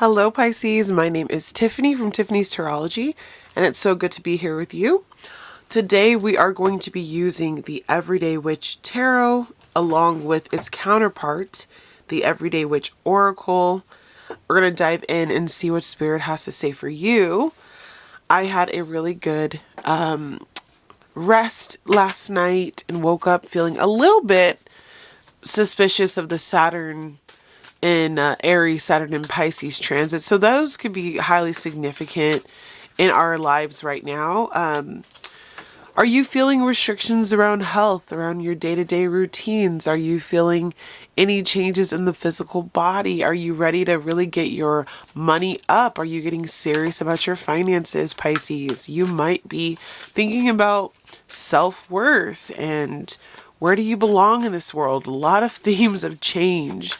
Hello Pisces, my name is Tiffany from Tiffany's Tarology, and it's so good to be here with you. Today we are going to be using the Everyday Witch Tarot along with its counterpart, the Everyday Witch Oracle. We're going to dive in and see what Spirit has to say for you. I had a really good rest last night and woke up feeling a little bit suspicious of the Saturn in Aries, Saturn in Pisces transit. So those could be highly significant in our lives right now. Are you feeling restrictions around health, around your day-to-day routines? Are you feeling any changes in the physical body? Are you ready to really get your money up? Are you getting serious about your finances, Pisces? You might be thinking about self-worth and where do you belong in this world? A lot of themes of change.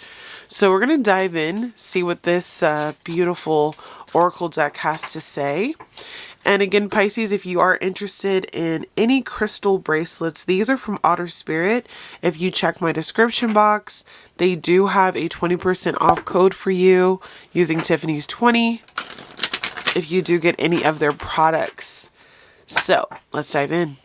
So we're going to dive in, see what this beautiful oracle deck has to say. And again, Pisces, if you are interested in any crystal bracelets, these are from Otter Spirit. If you check my description box, they do have a 20% off code for you using Tiffany's 20 if you do get any of their products. So let's dive in.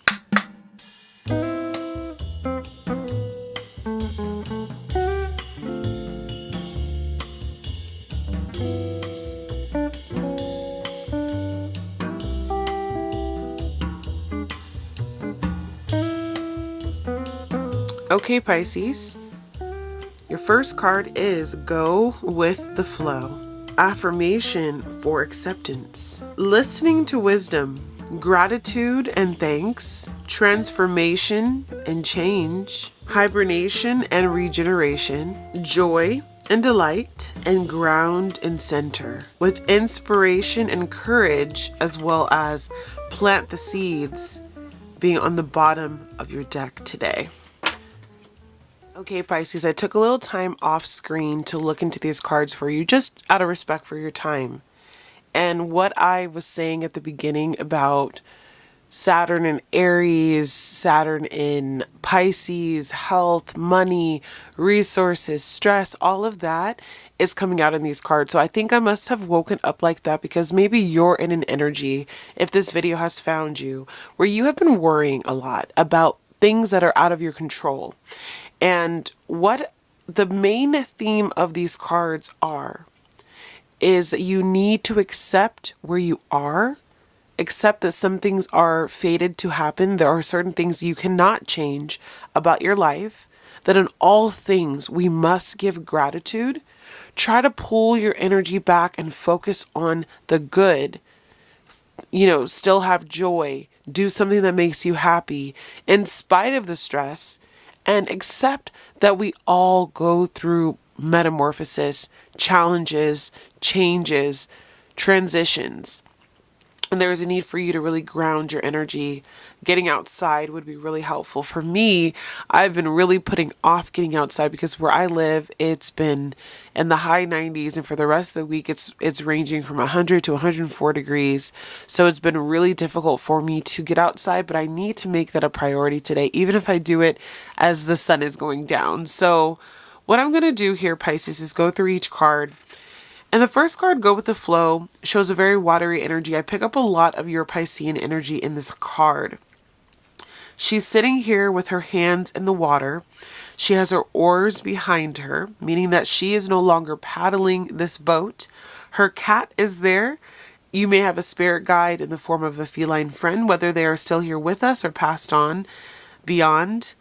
Okay, Pisces, your first card is Go with the Flow. Affirmation for acceptance. Listening to wisdom, gratitude and thanks, transformation and change, hibernation and regeneration, joy and delight, and ground and center. With inspiration and courage, as well as plant the seeds being on the bottom of your deck today. Okay, Pisces, I took a little time off screen to look into these cards for you, just out of respect for your time. And what I was saying at the beginning about Saturn in Aries, Saturn in Pisces, health, money, resources, stress, all of that is coming out in these cards. So I think I must have woken up like that because maybe you're in an energy, if this video has found you, where you have been worrying a lot about things that are out of your control. And what the main theme of these cards is that you need to accept where you are, accept that some things are fated to happen. There are certain things you cannot change about your life, that in all things we must give gratitude. Try to pull your energy back and focus on the good. Still have joy, do something that makes you happy in spite of the stress. And accept that we all go through metamorphosis, challenges, changes, transitions. And there is a need for you to really ground your energy. Getting outside would be really helpful. For me, I've been really putting off getting outside because where I live, it's been in the high 90s. And for the rest of the week, it's ranging from 100 to 104 degrees. So it's been really difficult for me to get outside, but I need to make that a priority today, even if I do it as the sun is going down. So what I'm going to do here, Pisces, is go through each card. And the first card, Go with the Flow, shows a very watery energy. I pick up a lot of your Piscean energy in this card. She's sitting here with her hands in the water. She has her oars behind her, meaning that she is no longer paddling this boat. Her cat is there. You may have a spirit guide in the form of a feline friend, whether they are still here with us or passed on beyond.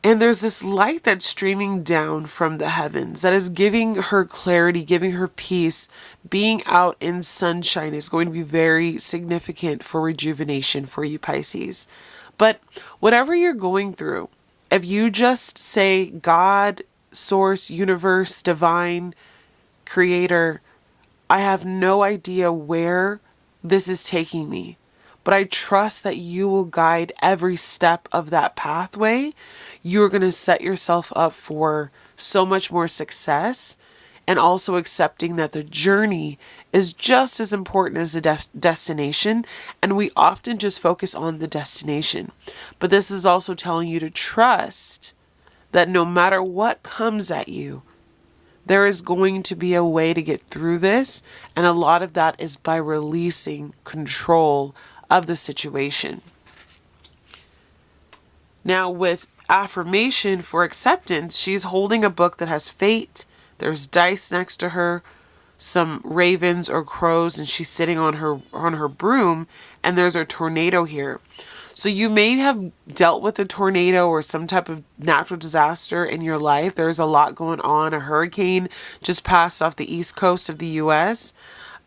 And there's this light that's streaming down from the heavens that is giving her clarity, giving her peace. Being out in sunshine is going to be very significant for rejuvenation for you, Pisces. But whatever you're going through, if you just say God, source, universe, divine, creator, I have no idea where this is taking me, but I trust that you will guide every step of that pathway. You're going to set yourself up for so much more success, and also accepting that the journey is just as important as the destination. And we often just focus on the destination. But this is also telling you to trust that no matter what comes at you, there is going to be a way to get through this. And a lot of that is by releasing control of the situation. Now with affirmation for acceptance, she's holding a book that has fate. There's dice next to her, some ravens or crows, and she's sitting on her broom, and there's a tornado here. So you may have dealt with a tornado or some type of natural disaster in your life. There's a lot going on. A hurricane just passed off the east coast of the US.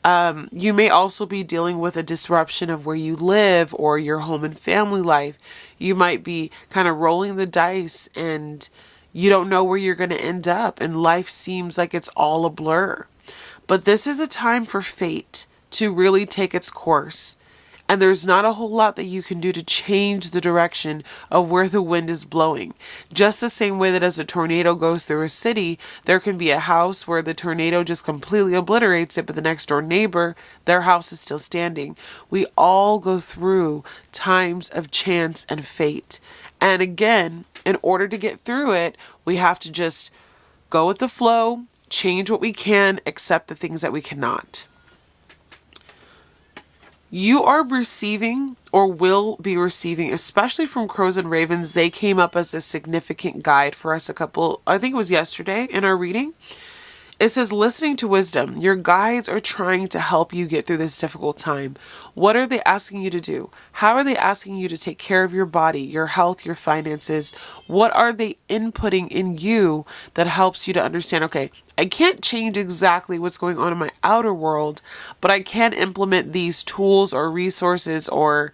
You may also be dealing with a disruption of where you live or your home and family life. You might be kind of rolling the dice and you don't know where you're going to end up, and life seems like it's all a blur. But this is a time for fate to really take its course. And there's not a whole lot that you can do to change the direction of where the wind is blowing. Just the same way that as a tornado goes through a city, there can be a house where the tornado just completely obliterates it, but the next door neighbor, their house is still standing. We all go through times of chance and fate. And again, in order to get through it, we have to just go with the flow, change what we can, accept the things that we cannot. You are receiving or will be receiving, especially from crows and ravens. They came up as a significant guide for us I think it was yesterday in our reading. It says, listening to wisdom. Your guides are trying to help you get through this difficult time. What are they asking you to do? How are they asking you to take care of your body, your health, your finances? What are they inputting in you that helps you to understand, okay, I can't change exactly what's going on in my outer world, but I can implement these tools or resources, or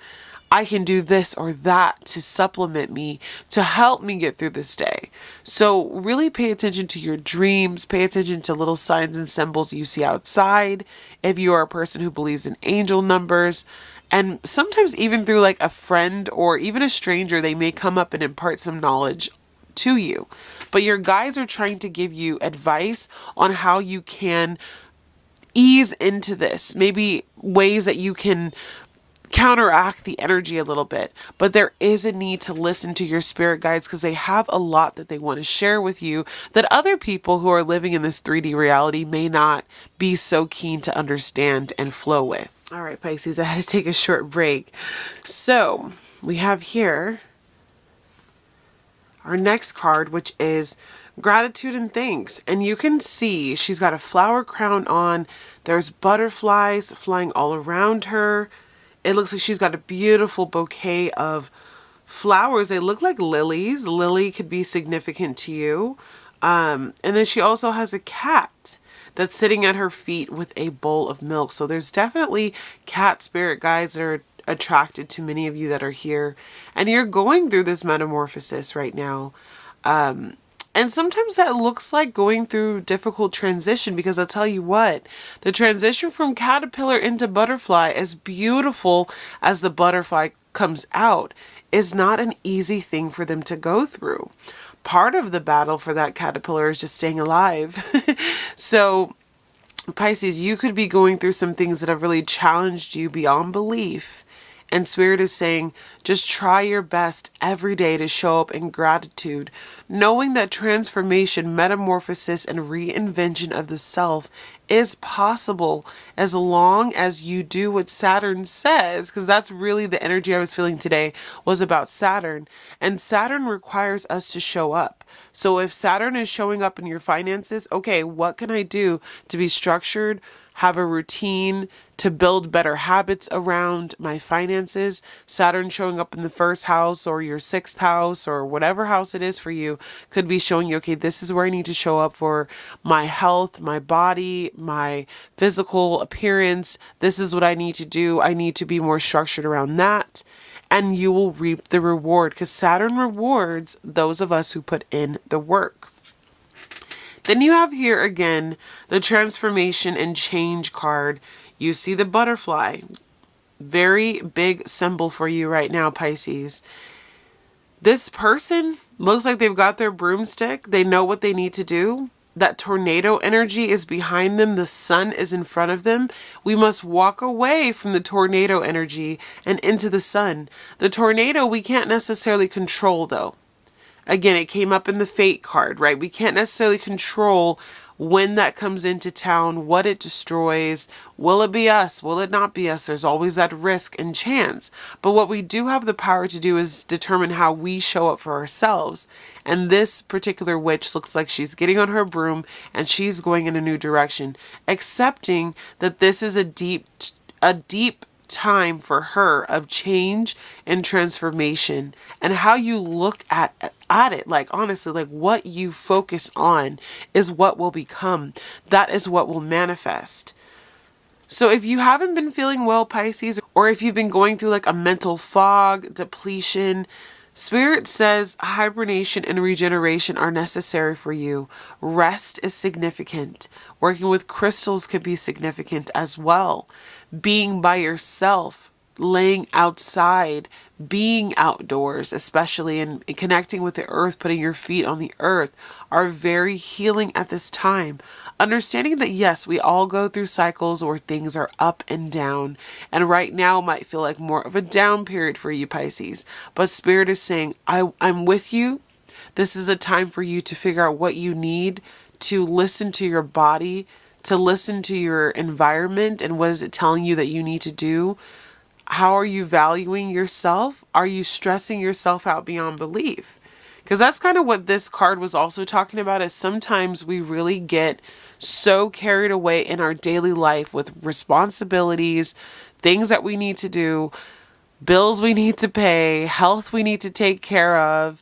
I can do this or that to supplement me, to help me get through this day. So really pay attention to your dreams, pay attention to little signs and symbols you see outside. If you are a person who believes in angel numbers, and sometimes even through like a friend or even a stranger, they may come up and impart some knowledge to you. But your guides are trying to give you advice on how you can ease into this, maybe ways that you can counteract the energy a little bit. But there is a need to listen to your spirit guides because they have a lot that they want to share with you that other people who are living in this 3D reality may not be so keen to understand and flow with. All right, Pisces, I had to take a short break. So we have here our next card, which is gratitude and thanks. And you can see she's got a flower crown on. There's butterflies flying all around her. It looks like she's got a beautiful bouquet of flowers. They look like lilies. Lily could be significant to you. And then she also has a cat that's sitting at her feet with a bowl of milk. So there's definitely cat spirit guides that are attracted to many of you that are here. And you're going through this metamorphosis right now. And sometimes that looks like going through difficult transition, because I'll tell you what, the transition from caterpillar into butterfly, as beautiful as the butterfly comes out, is not an easy thing for them to go through. Part of the battle for that caterpillar is just staying alive. So Pisces, you could be going through some things that have really challenged you beyond belief. And Spirit is saying, just try your best every day to show up in gratitude, knowing that transformation, metamorphosis, and reinvention of the self is possible as long as you do what Saturn says, because that's really the energy I was feeling today was about Saturn. And Saturn requires us to show up. So if Saturn is showing up in your finances, okay, what can I do to be structured, have a routine, to build better habits around my finances? Saturn showing up in the first house or your sixth house or whatever house it is for you could be showing you, okay, this is where I need to show up for my health, my body, my physical appearance. This is what I need to do. I need to be more structured around that. And you will reap the reward, because Saturn rewards those of us who put in the work. Then you have here again the transformation and change card. You see the butterfly. Very big symbol for you right now, Pisces. This person looks like they've got their broomstick. They know what they need to do. That tornado energy is behind them. The sun is in front of them. We must walk away from the tornado energy and into the sun. The tornado we can't necessarily control though. Again, it came up in the fate card, right? We can't necessarily control when that comes into town, what it destroys. Will it be us? Will it not be us? There's always that risk and chance. But what we do have the power to do is determine how we show up for ourselves. And this particular witch looks like she's getting on her broom and she's going in a new direction, accepting that this is a deep time for her of change and transformation, and how you look at it. Like, honestly, like, what you focus on is what will become. That is what will manifest. So if you haven't been feeling well, Pisces, or if you've been going through like a mental fog, depletion, Spirit says hibernation and regeneration are necessary for you. Rest is significant. Working with crystals could be significant as well. Being by yourself, laying outside, being outdoors, especially in connecting with the earth, putting your feet on the earth, are very healing at this time. Understanding that, yes, we all go through cycles where things are up and down. And right now might feel like more of a down period for you, Pisces. But Spirit is saying, I'm with you. This is a time for you to figure out what you need, to listen to your body, to listen to your environment, and what is it telling you that you need to do. How are you valuing yourself? Are you stressing yourself out beyond belief? Because that's kind of what this card was also talking about, is sometimes we really get so carried away in our daily life with responsibilities, things that we need to do, bills we need to pay, health we need to take care of,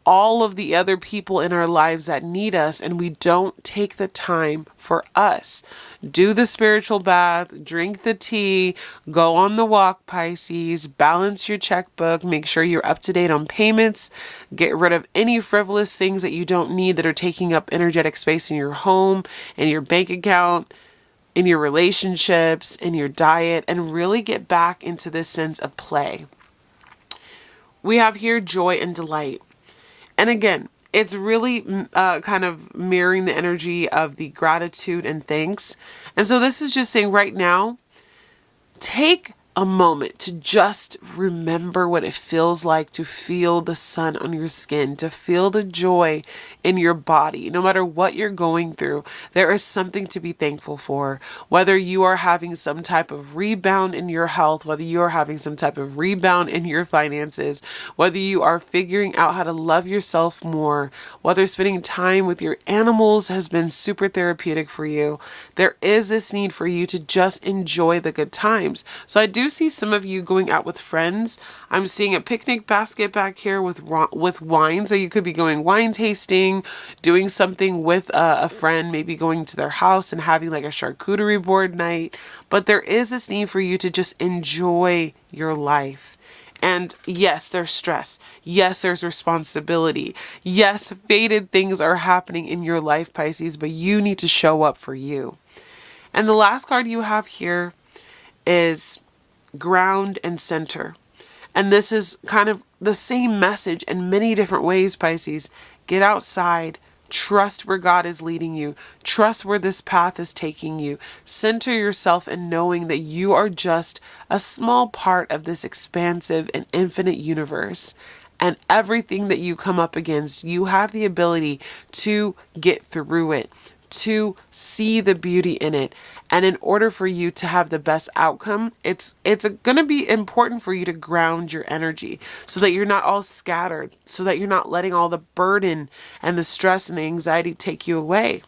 all of the other people in our lives that need us, and we don't take the time for us. Do the spiritual bath, drink the tea, go on the walk, Pisces, balance your checkbook, make sure you're up to date on payments, get rid of any frivolous things that you don't need that are taking up energetic space in your home, in your bank account, in your relationships, in your diet, and really get back into this sense of play. We have here joy and delight. And again, it's really kind of mirroring the energy of the gratitude and thanks. And so this is just saying right now, take a moment to just remember what it feels like to feel the sun on your skin, to feel the joy in your body. No matter what you're going through, there is something to be thankful for. Whether you are having some type of rebound in your health, whether you are having some type of rebound in your finances, whether you are figuring out how to love yourself more, whether spending time with your animals has been super therapeutic for you, there is this need for you to just enjoy the good times. So I do see some of you going out with friends. I'm seeing a picnic basket back here with wine. So you could be going wine tasting, doing something with a friend, maybe going to their house and having like a charcuterie board night. But there is this need for you to just enjoy your life. And yes, there's stress. Yes, there's responsibility. Yes, fated things are happening in your life, Pisces, but you need to show up for you. And the last card you have here is ground and center. And this is kind of the same message in many different ways, Pisces. Get outside. Trust where God is leading you. Trust where this path is taking you. Center yourself in knowing that you are just a small part of this expansive and infinite universe. And everything that you come up against, you have the ability to get through it, to see the beauty in it. And in order for you to have the best outcome, it's going to be important for you to ground your energy so that you're not all scattered, so that you're not letting all the burden and the stress and the anxiety take you away.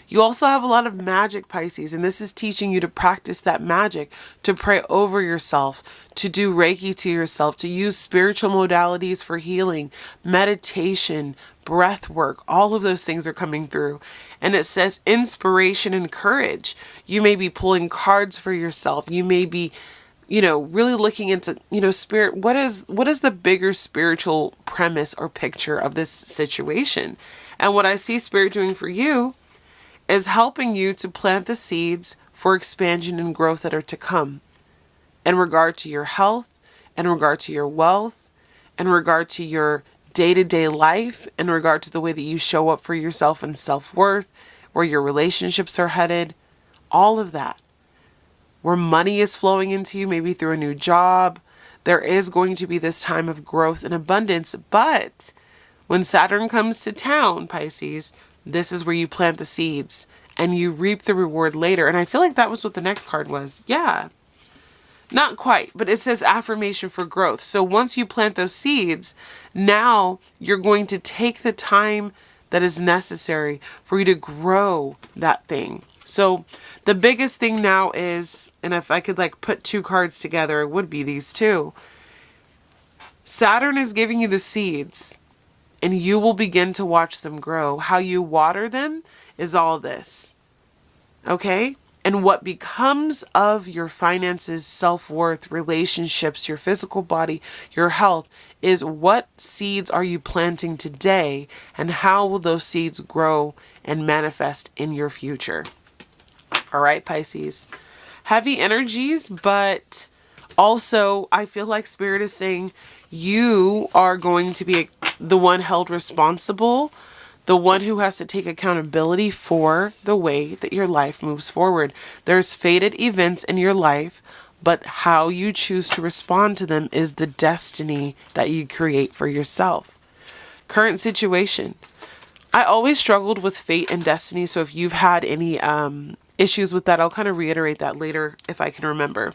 You also have a lot of magic, Pisces, and this is teaching you to practice that magic, to pray over yourself, to do reiki to yourself, to use spiritual modalities for healing, meditation, breath work. All of those things are coming through. And it says inspiration and courage. You may be pulling cards for yourself. You may be, really looking into, Spirit, what is the bigger spiritual premise or picture of this situation? And what I see Spirit doing for you is helping you to plant the seeds for expansion and growth that are to come in regard to your health, in regard to your wealth, in regard to your day-to-day life, in regard to the way that you show up for yourself and self-worth, where your relationships are headed, all of that. Where money is flowing into you, maybe through a new job, there is going to be this time of growth and abundance. But when Saturn comes to town, Pisces, This is where you plant the seeds and you reap the reward later. And I feel like that was what the next card was. Yeah. Not quite, but it says affirmation for growth. So once you plant those seeds, now you're going to take the time that is necessary for you to grow that thing. So the biggest thing now is, and if I could like put two cards together, it would be these two. Saturn is giving you the seeds and you will begin to watch them grow. How you water them is all this. Okay? And what becomes of your finances, self-worth, relationships, your physical body, your health, is what seeds are you planting today and how will those seeds grow and manifest in your future? All right, Pisces. Heavy energies, but also I feel like Spirit is saying you are going to be the one held responsible, the one who has to take accountability for the way that your life moves forward. There's fated events in your life, but how you choose to respond to them is the destiny that you create for yourself. Current situation. I always struggled with fate and destiny, so if you've had any issues with that, I'll kind of reiterate that later if I can remember.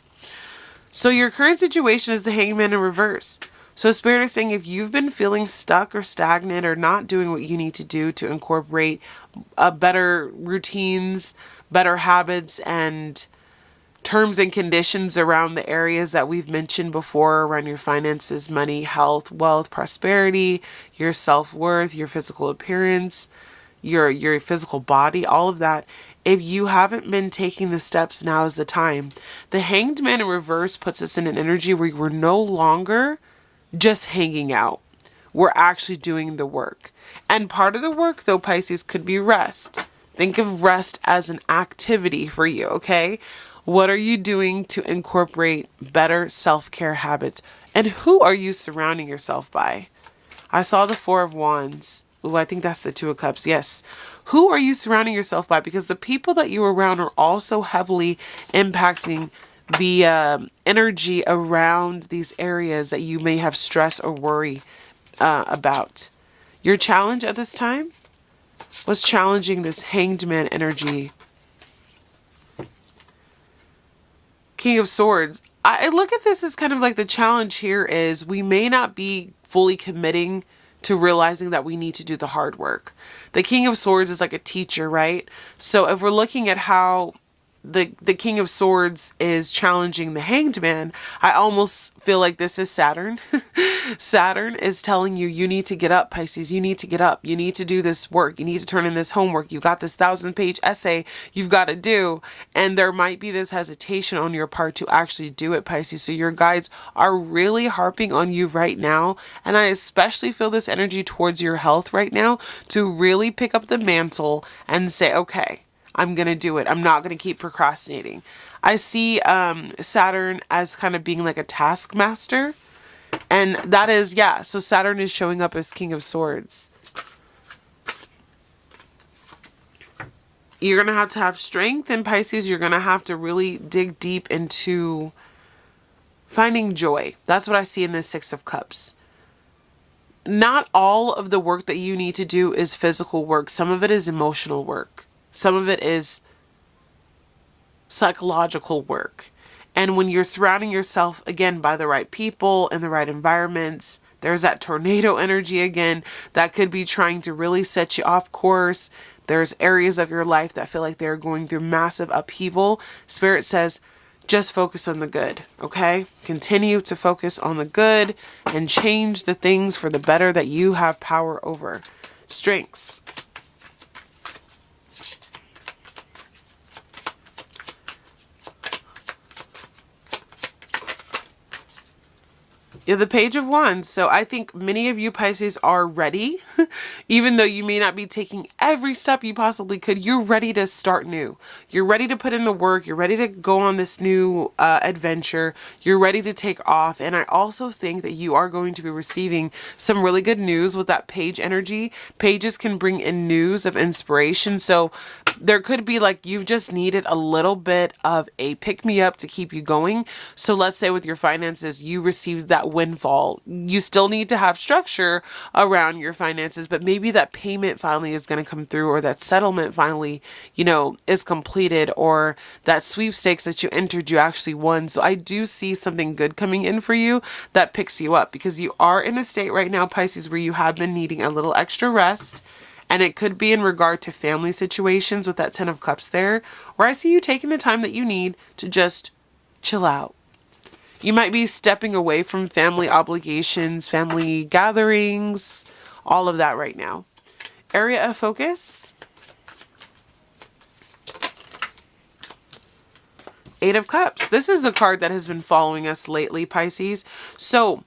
So your current situation is the Hangman in reverse. So Spirit is saying if you've been feeling stuck or stagnant or not doing what you need to do to incorporate better routines, better habits, and terms and conditions around the areas that we've mentioned before around your finances, money, health, wealth, prosperity, your self-worth, your physical appearance, your physical body, all of that. If you haven't been taking the steps, now is the time. The Hanged Man in reverse puts us in an energy where we're no longer just hanging out. We're actually doing the work. And part of the work, though, Pisces, could be rest. Think of rest as an activity for you, okay? What are you doing to incorporate better self-care habits? And who are you surrounding yourself by? I saw the Four of Wands. Ooh, I think that's the Two of Cups. Yes. Who are you surrounding yourself by? Because the people that you're around are also heavily impacting the energy around these areas that you may have stress or worry about. Your challenge at this time was challenging this Hanged Man energy. King of Swords. I look at this as kind of like the challenge here is we may not be fully committing to realizing that we need to do the hard work. The King of Swords is like a teacher, right? So if we're looking at how the King of Swords is challenging the Hanged Man, I almost feel like this is Saturn. Saturn is telling you, you need to get up, Pisces. You need to get up. You need to do this work. You need to turn in this homework. You got this 1,000-page essay you've got to do. And there might be this hesitation on your part to actually do it, Pisces. So your guides are really harping on you right now. And I especially feel this energy towards your health right now to really pick up the mantle and say, okay, I'm going to do it. I'm not going to keep procrastinating. I see Saturn as kind of being like a taskmaster. And that is, yeah, so Saturn is showing up as King of Swords. You're going to have strength in Pisces. You're going to have to really dig deep into finding joy. That's what I see in this Six of Cups. Not all of the work that you need to do is physical work. Some of it is emotional work. Some of it is psychological work. And when you're surrounding yourself, again, by the right people and the right environments, there's that tornado energy again that could be trying to really set you off course. There's areas of your life that feel like they're going through massive upheaval. Spirit says, just focus on the good, okay? Continue to focus on the good and change the things for the better that you have power over. Strengths. You're the Page of Wands. So I think many of you Pisces are ready. Even though you may not be taking every step you possibly could, you're ready to start new. You're ready to put in the work. You're ready to go on this new adventure. You're ready to take off. And I also think that you are going to be receiving some really good news with that page energy. Pages can bring in news of inspiration. So there could be like you've just needed a little bit of a pick-me-up to keep you going. So let's say with your finances, you received that windfall. You still need to have structure around your finances, but maybe that payment finally is going to come through, or that settlement finally, is completed, or that sweepstakes that you entered, you actually won. So I do see something good coming in for you that picks you up, because you are in a state right now, Pisces, where you have been needing a little extra rest. And it could be in regard to family situations with that 10 of Cups there, where I see you taking the time that you need to just chill out. You might be stepping away from family obligations, family gatherings, all of that right now. Area of focus. 8 of Cups. This is a card that has been following us lately, Pisces. So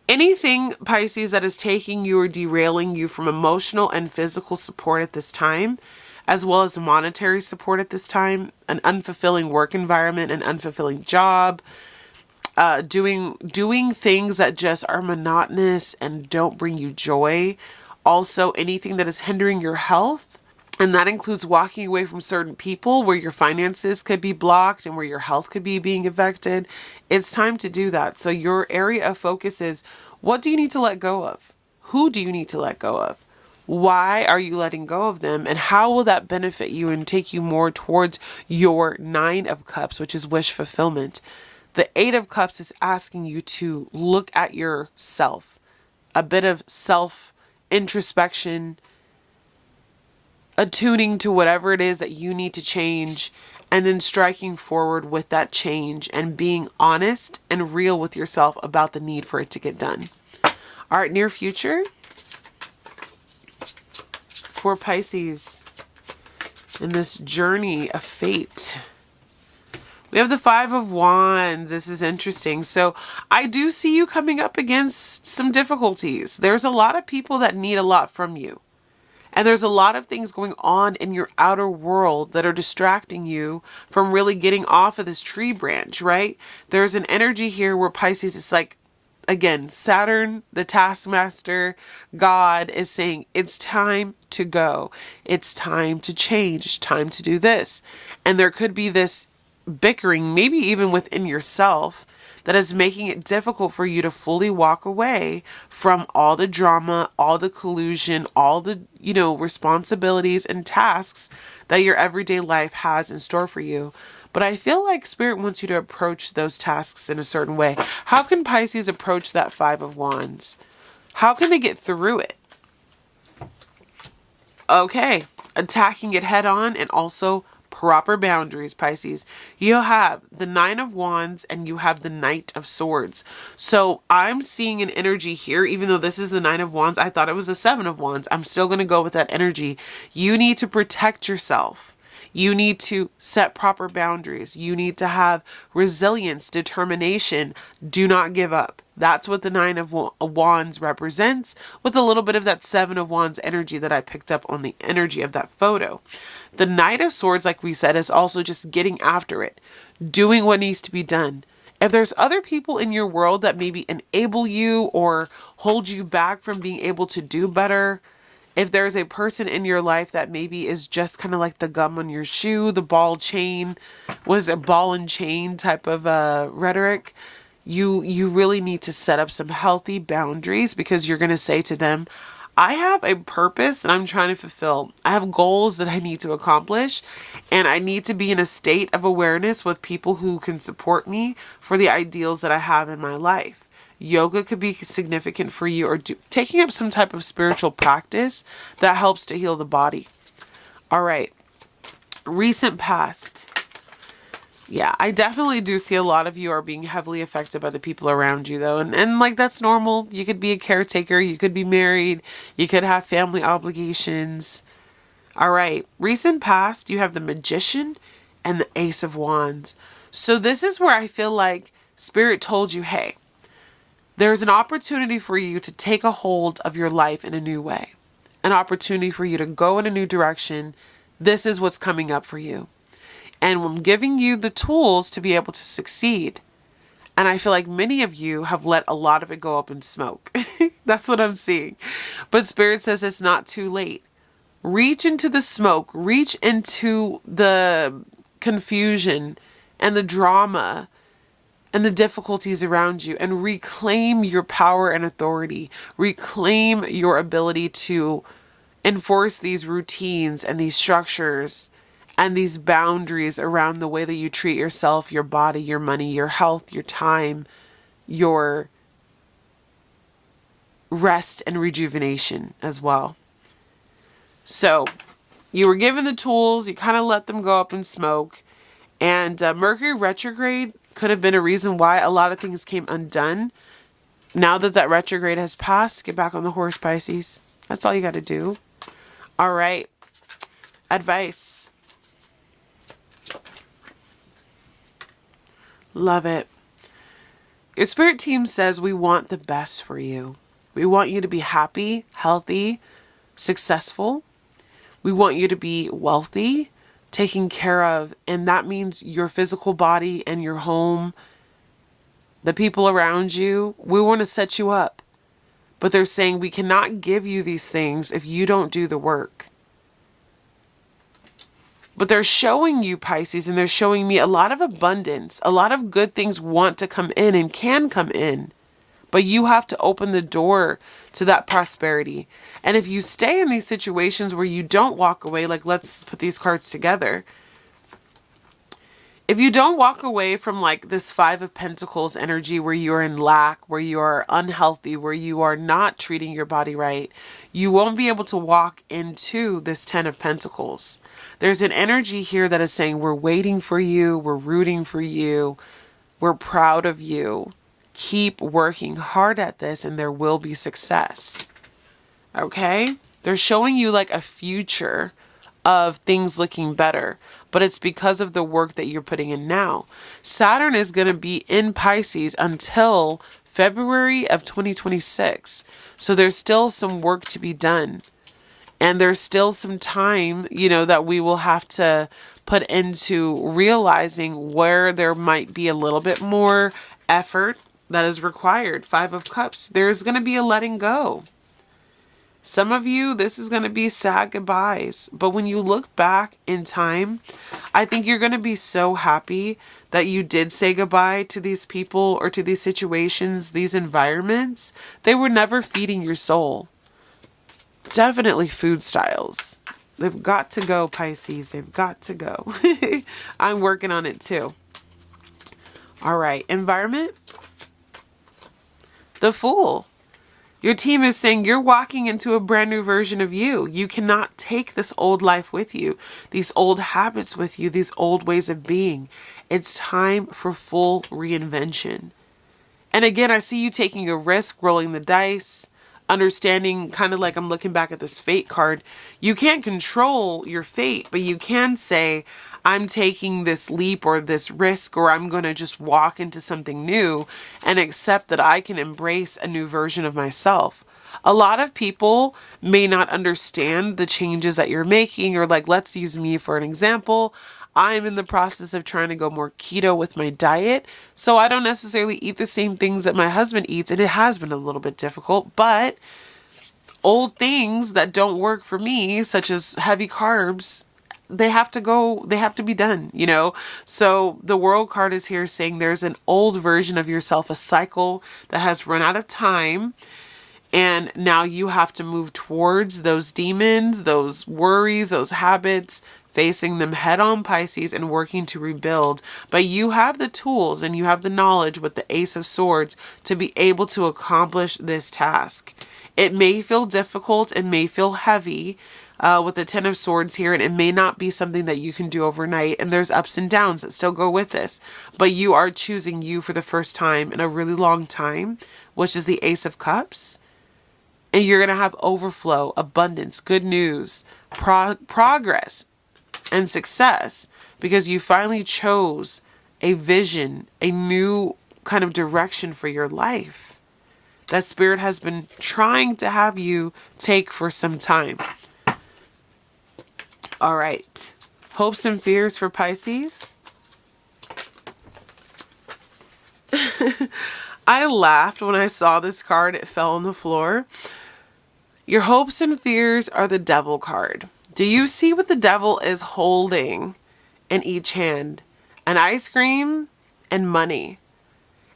anything, Pisces, that is taking you or derailing you from emotional and physical support at this time, as well as monetary support at this time, an unfulfilling work environment, an unfulfilling job, doing things that just are monotonous and don't bring you joy. Also, anything that is hindering your health. And that includes walking away from certain people where your finances could be blocked and where your health could be being affected. It's time to do that. So your area of focus is, what do you need to let go of? Who do you need to let go of? Why are you letting go of them? And how will that benefit you and take you more towards your 9 of Cups, which is wish fulfillment? The 8 of Cups is asking you to look at yourself, a bit of self introspection, attuning to whatever it is that you need to change, and then striking forward with that change and being honest and real with yourself about the need for it to get done. All right, near future for Pisces in this journey of fate. We have the 5 of Wands. This is interesting. So I do see you coming up against some difficulties. There's a lot of people that need a lot from you. And there's a lot of things going on in your outer world that are distracting you from really getting off of this tree branch, right? There's an energy here where Pisces is like, again, Saturn, the taskmaster, God is saying, it's time to go. It's time to change. It's time to do this. And there could be this bickering, maybe even within yourself, that is making it difficult for you to fully walk away from all the drama, all the collusion, all the, responsibilities and tasks that your everyday life has in store for you. But I feel like Spirit wants you to approach those tasks in a certain way. How can Pisces approach that 5 of Wands? How can they get through it? Okay, attacking it head on and also proper boundaries, Pisces. You have the 9 of Wands and you have the Knight of Swords. So I'm seeing an energy here, even though this is the 9 of Wands, I thought it was the 7 of Wands. I'm still going to go with that energy. You need to protect yourself. You need to set proper boundaries. You need to have resilience, determination. Do not give up. That's what the 9 of Wands represents, with a little bit of that 7 of Wands energy that I picked up on the energy of that photo. The Knight of Swords, like we said, is also just getting after it, doing what needs to be done. If there's other people in your world that maybe enable you or hold you back from being able to do better, if there's a person in your life that maybe is just kind of like the gum on your shoe, the ball and chain type of rhetoric, you really need to set up some healthy boundaries, because you're going to say to them, I have a purpose that I'm trying to fulfill. I have goals that I need to accomplish, and I need to be in a state of awareness with people who can support me for the ideals that I have in my life. Yoga could be significant for you, or taking up some type of spiritual practice that helps to heal the body. All right. Recent past. Yeah, I definitely do see a lot of you are being heavily affected by the people around you, though. And like, that's normal. You could be a caretaker. You could be married. You could have family obligations. All right. Recent past, you have the Magician and the Ace of Wands. So this is where I feel like Spirit told you, hey, there's an opportunity for you to take a hold of your life in a new way. An opportunity for you to go in a new direction. This is what's coming up for you. And I'm giving you the tools to be able to succeed. And I feel like many of you have let a lot of it go up in smoke. That's what I'm seeing. But Spirit says it's not too late. Reach into the smoke, reach into the confusion and the drama and the difficulties around you, and reclaim your power and authority. Reclaim your ability to enforce these routines and these structures and these boundaries around the way that you treat yourself, your body, your money, your health, your time, your rest and rejuvenation as well. So you were given the tools, you kind of let them go up in smoke, and Mercury retrograde could have been a reason why a lot of things came undone. Now that that retrograde has passed, get back on the horse, Pisces. That's all you got to do. All right. Advice. Love it. Your spirit team says we want the best for you. We want you to be happy, healthy, successful. We want you to be wealthy, taken care of, and that means your physical body and your home, the people around you. We want to set you up. But they're saying we cannot give you these things if you don't do the work. But they're showing you, Pisces, and they're showing me a lot of abundance. A lot of good things want to come in and can come in. But you have to open the door to that prosperity. And if you stay in these situations where you don't walk away, like let's put these cards together. If you don't walk away from like this Five of Pentacles energy where you're in lack, where you are unhealthy, where you are not treating your body right, you won't be able to walk into this Ten of Pentacles. There's an energy here that is saying we're waiting for you, we're rooting for you, we're proud of you. Keep working hard at this and there will be success. Okay? They're showing you like a future of things looking better, but it's because of the work that you're putting in now. Saturn is going to be in Pisces until February of 2026. So there's still some work to be done. And there's still some time, that we will have to put into realizing where there might be a little bit more effort that is required. Five of Cups. There's going to be a letting go. Some of you, this is going to be sad goodbyes. But when you look back in time, I think you're going to be so happy that you did say goodbye to these people or to these situations, these environments. They were never feeding your soul. Definitely food styles. They've got to go, Pisces. They've got to go. I'm working on it too. All right. Environment. The Fool. Your team is saying you're walking into a brand new version of you. You cannot take this old life with you, these old habits with you, these old ways of being. It's time for full reinvention. And again, I see you taking a risk, rolling the dice, understanding, kind of like I'm looking back at this fate card. You can't control your fate, but you can say, I'm taking this leap or this risk, or I'm going to just walk into something new and accept that I can embrace a new version of myself. A lot of people may not understand the changes that you're making, or like, let's use me for an example. I'm in the process of trying to go more keto with my diet. So I don't necessarily eat the same things that my husband eats. And it has been a little bit difficult, but old things that don't work for me, such as heavy carbs, they have to go, they have to be done, So the World card is here saying there's an old version of yourself, a cycle that has run out of time. And now you have to move towards those demons, those worries, those habits, facing them head on, Pisces, and working to rebuild. But you have the tools and you have the knowledge with the Ace of Swords to be able to accomplish this task. It may feel difficult and may feel heavy with the Ten of Swords here, and it may not be something that you can do overnight. And there's ups and downs that still go with this. But you are choosing you for the first time in a really long time, which is the Ace of Cups. And you're going to have overflow, abundance, good news, progress, and success, because you finally chose a vision, a new kind of direction for your life that Spirit has been trying to have you take for some time. All right. Hopes and fears for Pisces. I laughed when I saw this card. It fell on the floor. Your hopes and fears are the Devil card. Do you see what the devil is holding in each hand? An ice cream and money.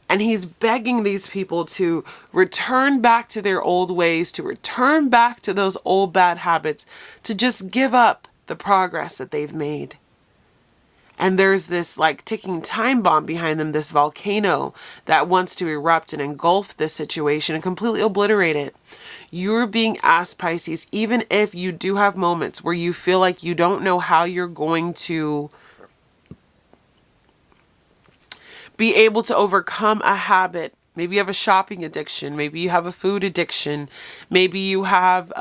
And he's begging these people to return back to their old ways, to return back to those old bad habits, to just give up the progress that they've made. And there's this like ticking time bomb behind them, this volcano that wants to erupt and engulf this situation and completely obliterate it. You're being asked, Pisces, even if you do have moments where you feel like you don't know how you're going to be able to overcome a habit. Maybe you have a shopping addiction. Maybe you have a food addiction. Maybe you have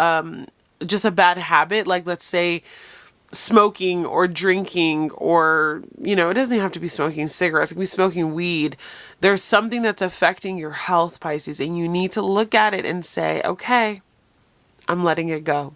just a bad habit, like let's say smoking or drinking, or, it doesn't even have to be smoking cigarettes. It can be smoking weed. There's something that's affecting your health, Pisces, and you need to look at it and say, okay, I'm letting it go.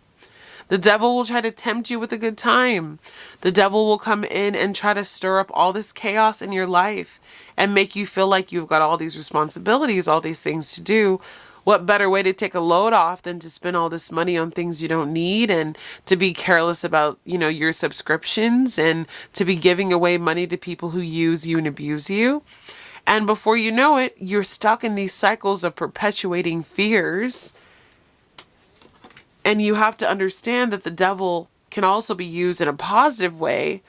The devil will try to tempt you with a good time. The devil will come in and try to stir up all this chaos in your life and make you feel like you've got all these responsibilities, all these things to do. What better way to take a load off than to spend all this money on things you don't need, and to be careless about, your subscriptions, and to be giving away money to people who use you and abuse you. And before you know it, you're stuck in these cycles of perpetuating fears. And you have to understand that the devil can also be used in a positive way,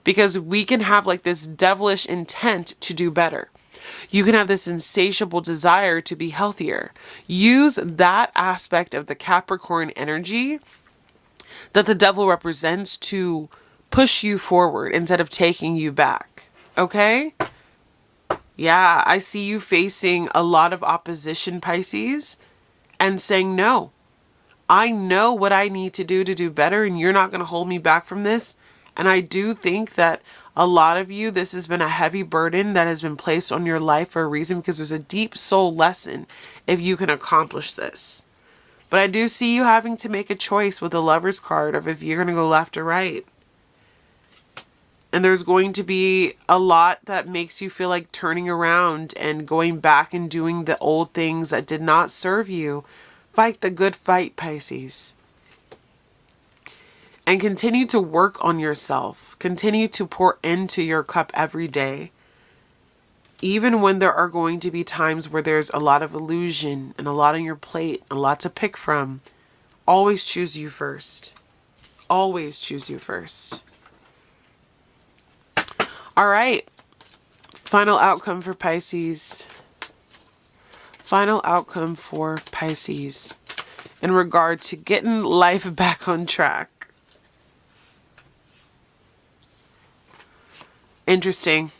because we can have like this devilish intent to do better. You can have this insatiable desire to be healthier. Use that aspect of the Capricorn energy that the devil represents to push you forward instead of taking you back. Okay? Yeah, I see you facing a lot of opposition, Pisces, and saying, no, I know what I need to do better, and you're not going to hold me back from this. And I do think that a lot of you, this has been a heavy burden that has been placed on your life for a reason, because there's a deep soul lesson if you can accomplish this. But I do see you having to make a choice with the Lover's card of if you're going to go left or right. And there's going to be a lot that makes you feel like turning around and going back and doing the old things that did not serve you. Fight the good fight, Pisces. And continue to work on yourself. Continue to pour into your cup every day. Even when there are going to be times where there's a lot of illusion and a lot on your plate, a lot to pick from, always choose you first. Always choose you first. All right. Final outcome for Pisces. Final outcome for Pisces in regard to getting life back on track. Interesting.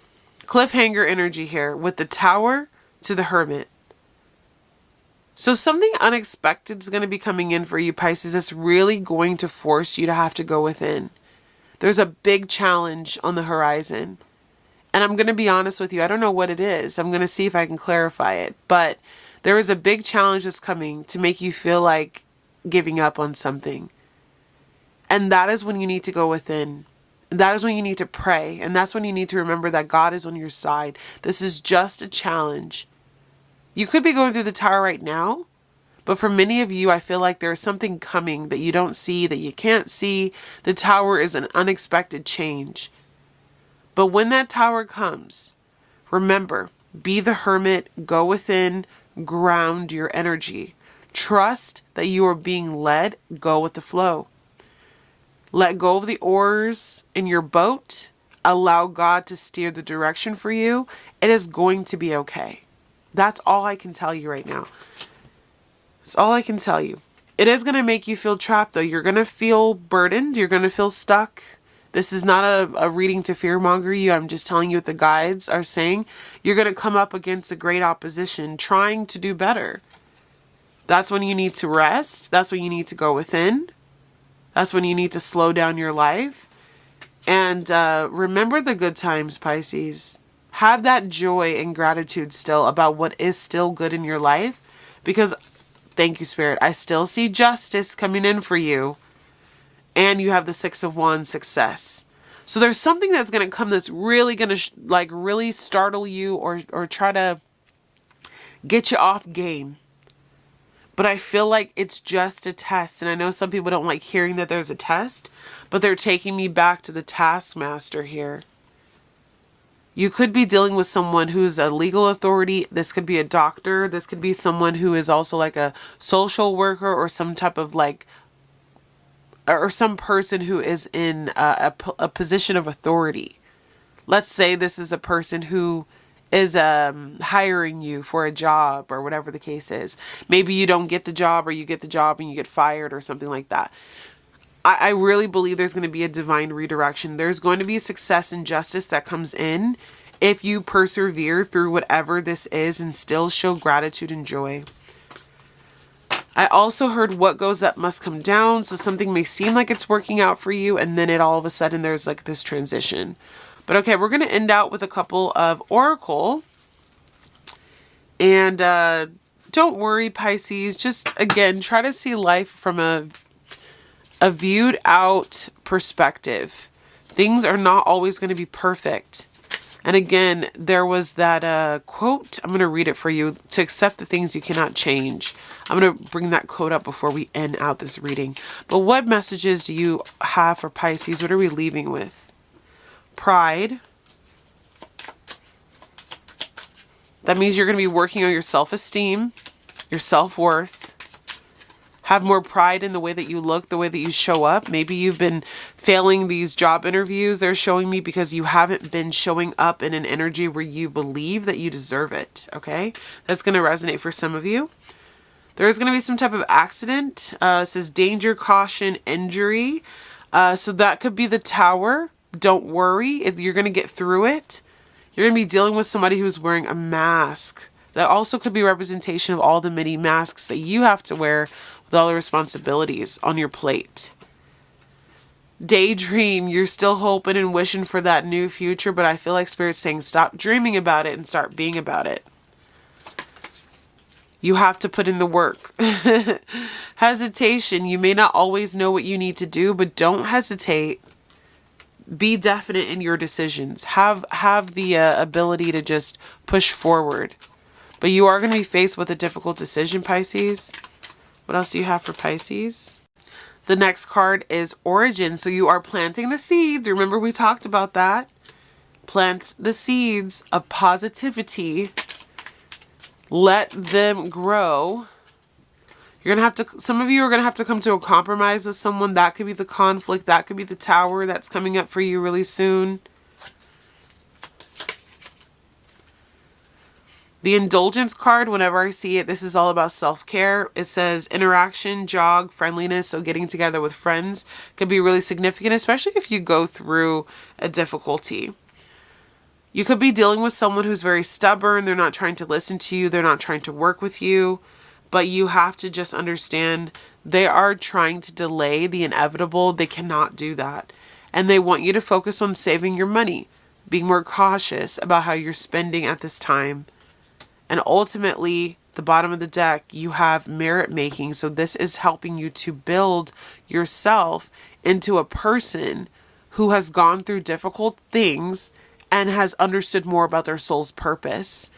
Cliffhanger energy here with the Tower to the Hermit. So something unexpected is going to be coming in for you, Pisces. It's really going to force you to have to go within. There's a big challenge on the horizon. And I'm going to be honest with you. I don't know what it is. I'm going to see if I can clarify it. But there is a big challenge that's coming to make you feel like giving up on something. And that is when you need to go within. That is when you need to pray. And that's when you need to remember that God is on your side. This is just a challenge. You could be going through the Tower right now. But for many of you, I feel like there is something coming that you don't see, that you can't see. The Tower is an unexpected change. But when that Tower comes, remember, be the Hermit, go within, ground your energy. Trust that you are being led, go with the flow. Let go of the oars in your boat. Allow God to steer the direction for you. It is going to be okay. That's all I can tell you right now. That's all I can tell you. It is going to make you feel trapped, though. You're going to feel burdened. You're going to feel stuck. This is not a reading to fearmonger you. I'm just telling you what the guides are saying. You're going to come up against a great opposition trying to do better. That's when you need to rest. That's when you need to go within. That's when you need to slow down your life. And remember the good times, Pisces. Have that joy and gratitude still about what is still good in your life. Because, thank you, Spirit, I still see justice coming in for you. And you have the Six of Wands, success. So there's something that's going to come that's really going to really startle you or try to get you off game. But I feel like it's just a test. And I know some people don't like hearing that there's a test, but they're taking me back to the taskmaster here. You could be dealing with someone who's a legal authority. This could be a doctor. This could be someone who is also like a social worker or some type of like, or some person who is in a position of authority. Let's say this is a person who is hiring you for a job or whatever the case is. Maybe you don't get the job, or you get the job and you get fired or something like that. I really believe there's going to be a divine redirection. There's going to be success and justice that comes in if you persevere through whatever this is and still show gratitude and joy. I also heard what goes up must come down. So something may seem like it's working out for you, and then all of a sudden there's like this transition. But okay, we're going to end out with a couple of oracle. And don't worry, Pisces. Just, again, try to see life from a viewed out perspective. Things are not always going to be perfect. And again, there was that quote. I'm going to read it for you. To accept the things you cannot change. I'm going to bring that quote up before we end out this reading. But what messages do you have for Pisces? What are we leaving with? Pride. That means you're going to be working on your self-esteem, your self-worth. Have more pride in the way that you look, the way that you show up. Maybe you've been failing these job interviews. They're showing me because you haven't been showing up in an energy where you believe that you deserve it. Okay? That's going to resonate for some of you. There is going to be some type of accident. It says danger, caution, injury. So that could be the Tower. Don't worry. You're going to get through it. You're going to be dealing with somebody who's wearing a mask. That also could be a representation of all the many masks that you have to wear with all the responsibilities on your plate. Daydream. You're still hoping and wishing for that new future, but I feel like Spirit's saying stop dreaming about it and start being about it. You have to put in the work. Hesitation. You may not always know what you need to do, but don't hesitate. Be definite in your decisions. Have the ability to just push forward. But you are going to be faced with a difficult decision, Pisces. What else do you have for Pisces? The next card is Origin. So you are planting the seeds. Remember we talked about that. Plant the seeds of positivity. Let them grow. You're going to have to, some of you are going to have to come to a compromise with someone. That could be the conflict. That could be the Tower that's coming up for you really soon. The Indulgence card, whenever I see it, this is all about self-care. It says interaction, jog, friendliness. So getting together with friends could be really significant, especially if you go through a difficulty. You could be dealing with someone who's very stubborn. They're not trying to listen to you. They're not trying to work with you. But you have to just understand they are trying to delay the inevitable. They cannot do that. And they want you to focus on saving your money, being more cautious about how you're spending at this time. And ultimately, the bottom of the deck, you have merit making. So this is helping you to build yourself into a person who has gone through difficult things and has understood more about their soul's purpose.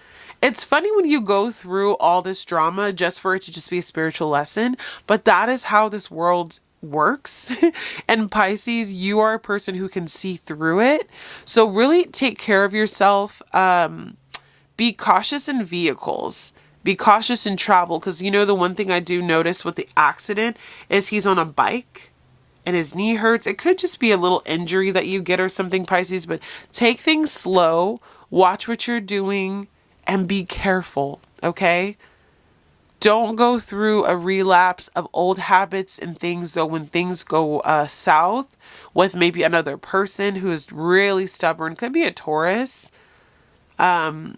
It's funny when you go through all this drama just for it to just be a spiritual lesson, but that is how this world works. And Pisces, you are a person who can see through it. So really take care of yourself. Be cautious in vehicles. Be cautious in travel. Because you know the one thing I do notice with the accident is he's on a bike and his knee hurts. It could just be a little injury that you get or something, Pisces. But take things slow. Watch what you're doing. And be careful, okay? Don't go through a relapse of old habits and things, though, when things go south with maybe another person who is really stubborn. Could be a Taurus. Could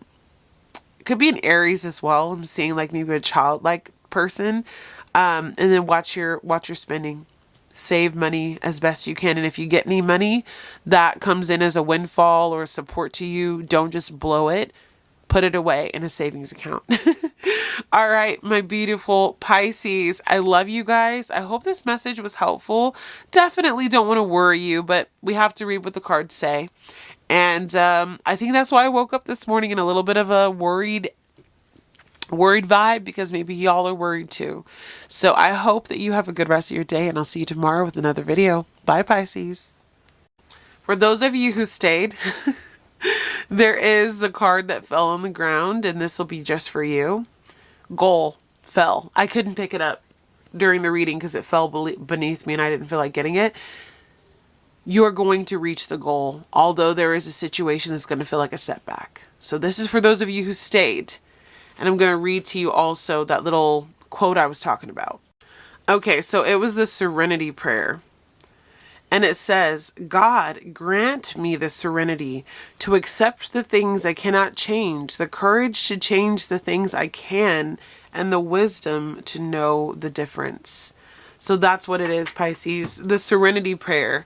be an Aries as well. I'm seeing like maybe a childlike person. And then watch your spending. Save money as best you can. And if you get any money that comes in as a windfall or a support to you, don't just blow it. Put it away in a savings account. All right, my beautiful Pisces. I love you guys. I hope this message was helpful. Definitely don't want to worry you, but we have to read what the cards say. And I think that's why I woke up this morning in a little bit of a worried worried vibe because maybe y'all are worried too. So I hope that you have a good rest of your day, and I'll see you tomorrow with another video. Bye, Pisces. For those of you who stayed, there is the card that fell on the ground, and this will be just for you. Goal fell. I couldn't pick it up during the reading because it fell beneath me and I didn't feel like getting it. You're going to reach the goal, although there is a situation that's going to feel like a setback. So this is for those of you who stayed. And I'm going to read to you also that little quote I was talking about. Okay, so it was the serenity prayer. And it says, God, grant me the serenity to accept the things I cannot change, the courage to change the things I can, and the wisdom to know the difference. So that's what it is, Pisces. The serenity prayer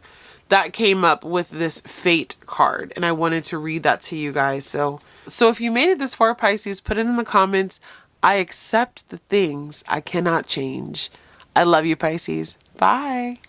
that came up with this fate card. And I wanted to read that to you guys. So if you made it this far, Pisces, put it in the comments. I accept the things I cannot change. I love you, Pisces. Bye.